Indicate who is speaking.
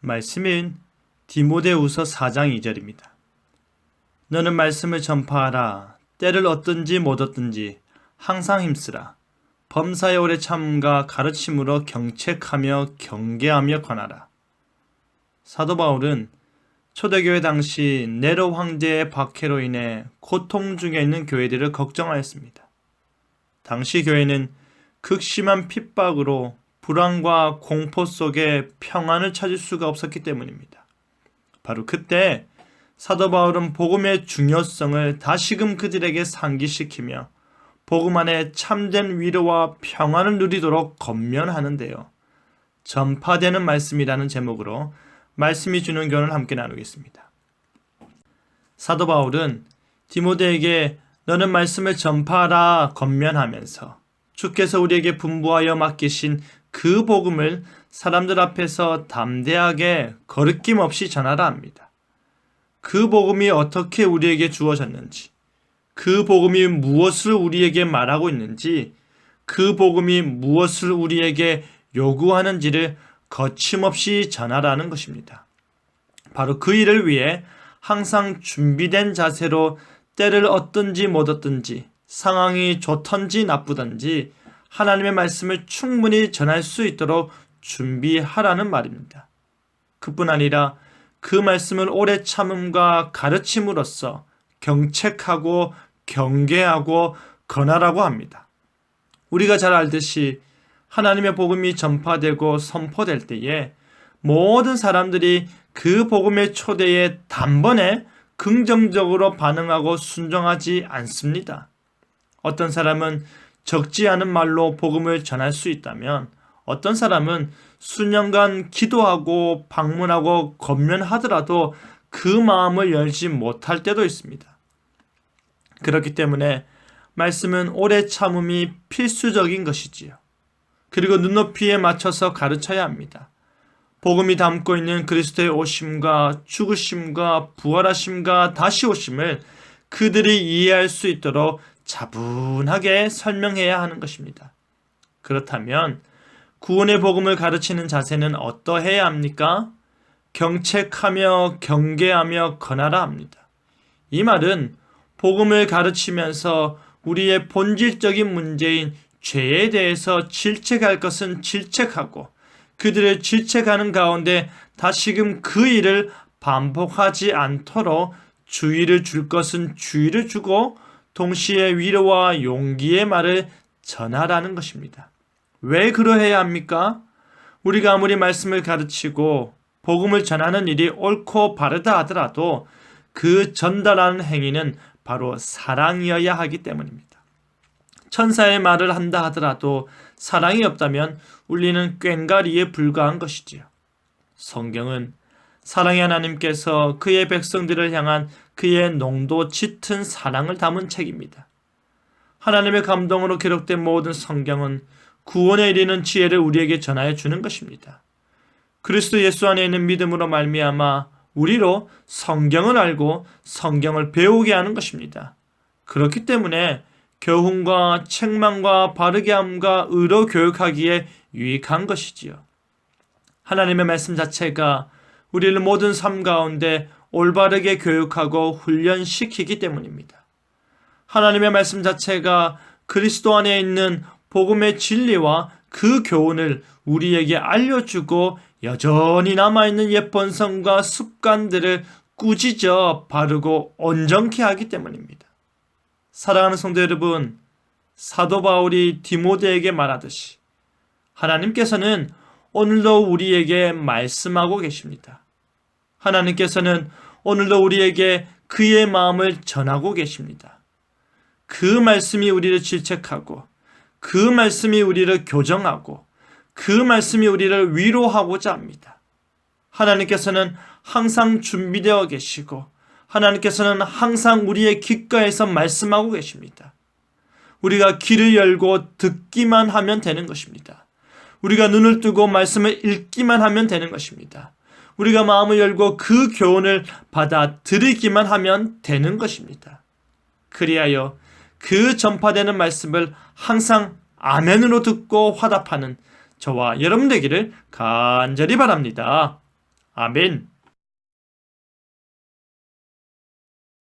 Speaker 1: 말씀은 디모데후서 4장 2절입니다. 너는 말씀을 전파하라. 때를 얻든지 못 얻든지 항상 힘쓰라. 범사에 오래 참음과 가르침으로 경책하며 경계하며 권하라. 사도 바울은 초대교회 당시 네로 황제의 박해로 인해 고통 중에 있는 교회들을 걱정하였습니다. 당시 교회는 극심한 핍박으로 불안과 공포 속에 평안을 찾을 수가 없었기 때문입니다. 바로 그때 사도 바울은 복음의 중요성을 다시금 그들에게 상기시키며 복음 안에 참된 위로와 평안을 누리도록 권면하는데요. 전파되는 말씀이라는 제목으로 말씀이 주는 교훈을 함께 나누겠습니다. 사도 바울은 디모데에게 너는 말씀을 전파하라 권면하면서 주께서 우리에게 분부하여 맡기신 그 복음을 사람들 앞에서 담대하게 거리낌 없이 전하라 합니다. 그 복음이 어떻게 우리에게 주어졌는지, 그 복음이 무엇을 우리에게 말하고 있는지, 그 복음이 무엇을 우리에게 요구하는지를 거침없이 전하라는 것입니다. 바로 그 일을 위해 항상 준비된 자세로 때를 얻든지 못 얻든지 상황이 좋든지 나쁘든지 하나님의 말씀을 충분히 전할 수 있도록 준비하라는 말입니다. 그뿐 아니라 그 말씀을 오래 참음과 가르침으로써 경책하고 경계하고 권하라고 합니다. 우리가 잘 알듯이 하나님의 복음이 전파되고 선포될 때에 모든 사람들이 그 복음의 초대에 단번에 긍정적으로 반응하고 순종하지 않습니다. 어떤 사람은 적지 않은 말로 복음을 전할 수 있다면 어떤 사람은 수년간 기도하고 방문하고 권면하더라도 그 마음을 열지 못할 때도 있습니다. 그렇기 때문에 말씀은 오래 참음이 필수적인 것이지요. 그리고 눈높이에 맞춰서 가르쳐야 합니다. 복음이 담고 있는 그리스도의 오심과 죽으심과 부활하심과 다시 오심을 그들이 이해할 수 있도록 차분하게 설명해야 하는 것입니다. 그렇다면 구원의 복음을 가르치는 자세는 어떠해야 합니까? 경책하며 경계하며 권하라 합니다. 이 말은 복음을 가르치면서 우리의 본질적인 문제인 죄에 대해서 질책할 것은 질책하고 그들을 질책하는 가운데 다시금 그 일을 반복하지 않도록 주의를 줄 것은 주의를 주고 동시에 위로와 용기의 말을 전하라는 것입니다. 왜 그러해야 합니까? 우리가 아무리 말씀을 가르치고 복음을 전하는 일이 옳고 바르다 하더라도 그 전달하는 행위는 바로 사랑이어야 하기 때문입니다. 천사의 말을 한다 하더라도 사랑이 없다면 울리는 꽹과리에 불과한 것이지요. 성경은 사랑의 하나님께서 그의 백성들을 향한 그의 농도 짙은 사랑을 담은 책입니다. 하나님의 감동으로 기록된 모든 성경은 구원에 이르는 지혜를 우리에게 전하여 주는 것입니다. 그리스도 예수 안에 있는 믿음으로 말미암아 우리로 성경을 알고 성경을 배우게 하는 것입니다. 그렇기 때문에 교훈과 책망과 바르게 함과 의로 교육하기에 유익한 것이지요. 하나님의 말씀 자체가 우리를 모든 삶 가운데 올바르게 교육하고 훈련시키기 때문입니다. 하나님의 말씀 자체가 그리스도 안에 있는 복음의 진리와 그 교훈을 우리에게 알려주고 여전히 남아있는 옛 본성과 습관들을 꾸짖어 바르고 온전케 하기 때문입니다. 사랑하는 성도 여러분, 사도 바울이 디모데에게 말하듯이 하나님께서는 오늘도 우리에게 말씀하고 계십니다. 하나님께서는 오늘도 우리에게 그의 마음을 전하고 계십니다. 그 말씀이 우리를 질책하고 그 말씀이 우리를 교정하고 그 말씀이 우리를 위로하고자 합니다. 하나님께서는 항상 준비되어 계시고 하나님께서는 항상 우리의 귓가에서 말씀하고 계십니다. 우리가 귀를 열고 듣기만 하면 되는 것입니다. 우리가 눈을 뜨고 말씀을 읽기만 하면 되는 것입니다. 우리가 마음을 열고 그 교훈을 받아들이기만 하면 되는 것입니다. 그리하여 그 전파되는 말씀을 항상 아멘으로 듣고 화답하는 저와 여러분 되기를 간절히 바랍니다. 아멘.